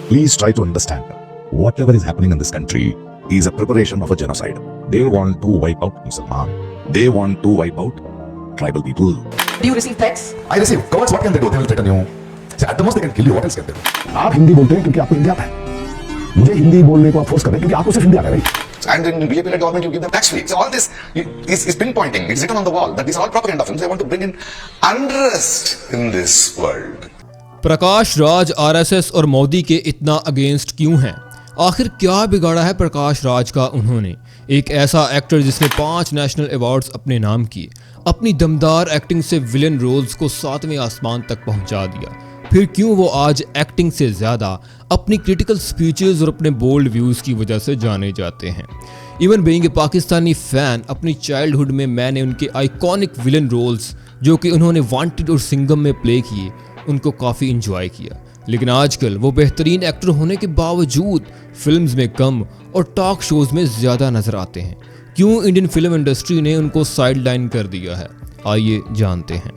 Please try to understand. Whatever is happening in this country is a preparation of a genocide. They want to wipe out Muslims. They want to wipe out tribal people. Do you receive threats? I receive. Cowards, what can they do? They will threaten you. So at the most they can kill you. What else can they do? आप हिंदी बोलते हैं क्योंकि आपको हिंदी आता है। मुझे हिंदी बोलने को आप फोर्स कर रहे हैं क्योंकि आपको सिर्फ हिंदी आता है, right? And in BJP-led government, you give them tax free. So all this is pinpointing. It's written on the wall that these are all propaganda films. They want to bring in unrest in this world. Prakash Raj RSS और मोदी के इतना against क्यों हैं? आखिर क्या बिगाड़ा है प्रकाश राज का उन्होंने? एक ऐसा एक्टर जिसने 5 नेशनल अवार्ड्स अपने नाम किए, अपनी दमदार एक्टिंग से विलेन रोल्स को 7वें आसमान तक पहुंचा दिया। फिर क्यों वो आज एक्टिंग से ज़्यादा अपनी क्रिटिकल स्पीचेस और अपने बोल्ड व्यूज़ की वजह से जाने जाते हैं? Even being a Pakistani fan, अपनी चाइल्डहुड में मैंने उनके आइकॉनिक विलेन रोल्स जो कि उन्होंने वांटेड और सिंघम में प्ले किए, उनको काफ़ी इंजॉय किया। लेकिन आजकल वो बेहतरीन एक्टर होने के बावजूद फिल्म्स में कम और टॉक शोज में ज़्यादा नजर आते हैं। क्यों इंडियन फिल्म इंडस्ट्री ने उनको साइडलाइन कर दिया है? आइए जानते हैं।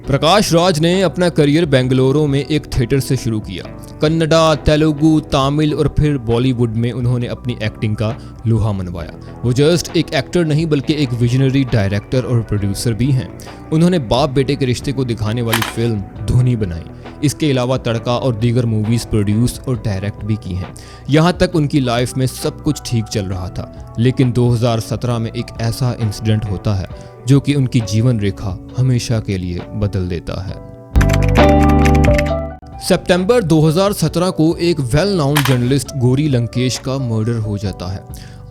प्रकाश राज ने अपना करियर बेंगलुरु में एक थिएटर से शुरू किया। कन्नड़ा, तेलुगु, तमिल और फिर बॉलीवुड में उन्होंने अपनी एक्टिंग का लोहा मनवाया। वो जस्ट एक एक्टर नहीं बल्कि एक विजनरी डायरेक्टर और प्रोड्यूसर भी हैं। उन्होंने बाप बेटे के रिश्ते को दिखाने वाली फिल्म धोनी बनाई। इसके अलावा तड़का और दीगर मूवीज़ प्रोड्यूस और डायरेक्ट भी की हैं। यहाँ तक उनकी लाइफ में सब कुछ ठीक चल रहा था, लेकिन 2017 में एक ऐसा इंसिडेंट होता है जो कि उनकी जीवन रेखा हमेशा के लिए बदल देता है। सितंबर 2017 को एक well known journalist Gauri Lankesh का मर्डर हो जाता है।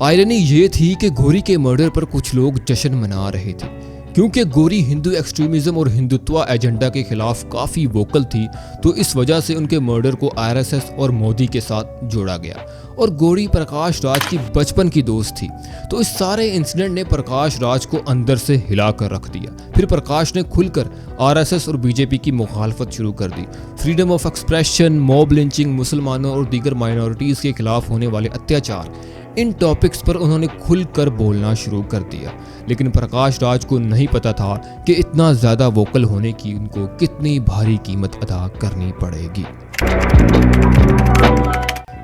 आयरनी ये थी कि गौरी के मर्डर पर कुछ लोग जश्न मना रहे थे। क्योंकि गौरी हिंदू एक्सट्रीमिज्म और हिंदुत्व एजेंडा के खिलाफ काफ़ी वोकल थी, तो इस वजह से उनके मर्डर को आरएसएस और मोदी के साथ जोड़ा गया। और गौरी प्रकाश राज की बचपन की दोस्त थी, तो इस सारे इंसिडेंट ने प्रकाश राज को अंदर से हिला कर रख दिया। फिर प्रकाश ने खुलकर आरएसएस और बीजेपी की मुखालफत शुरू कर दी। Freedom of expression, mob lynching, मुसलमानों और दीगर माइनॉरिटीज़ के खिलाफ होने वाले अत्याचार, इन टॉपिक्स पर उन्होंने खुलकर बोलना शुरू कर दिया। लेकिन प्रकाश राज को नहीं पता था कि इतना ज़्यादा वोकल होने की उनको कितनी भारी कीमत अदा करनी पड़ेगी।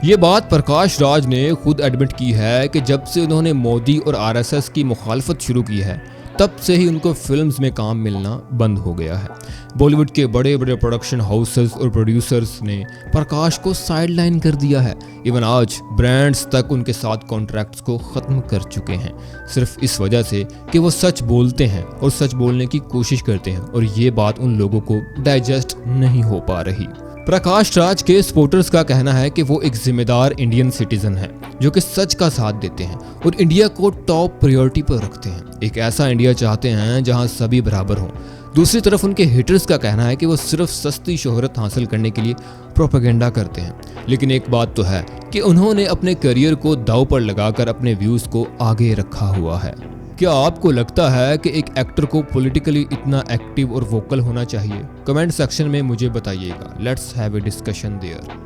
ये बात प्रकाश राज ने खुद एडमिट की है कि जब से उन्होंने मोदी और आरएसएस की मुखालफत शुरू की है, तब से ही उनको फिल्म्स में काम मिलना बंद हो गया है। बॉलीवुड के बड़े बड़े प्रोडक्शन हाउसेस और प्रोड्यूसर्स ने प्रकाश को साइडलाइन कर दिया है। इवन आज ब्रांड्स तक उनके साथ कॉन्ट्रैक्ट्स को ख़त्म कर चुके हैं, सिर्फ इस वजह से कि वो सच बोलते हैं और सच बोलने की कोशिश करते हैं, और ये बात उन लोगों को डाइजेस्ट नहीं हो पा रही। प्रकाश राज के सपोर्टर्स का कहना है कि वो एक जिम्मेदार इंडियन सिटीजन है जो कि सच का साथ देते हैं और इंडिया को टॉप प्रायोरिटी पर रखते हैं। एक ऐसा इंडिया चाहते हैं जहां सभी बराबर हों। दूसरी तरफ उनके हेटर्स का कहना है कि वो सिर्फ सस्ती शोहरत हासिल करने के लिए प्रोपेगेंडा करते हैं। लेकिन एक बात तो है कि उन्होंने अपने करियर को दांव पर लगाकर अपने व्यूज़ को आगे रखा हुआ है। क्या आपको लगता है कि एक एक्टर को पॉलिटिकली इतना एक्टिव और वोकल होना चाहिए? कमेंट सेक्शन में मुझे बताइएगा। Let's have a discussion there.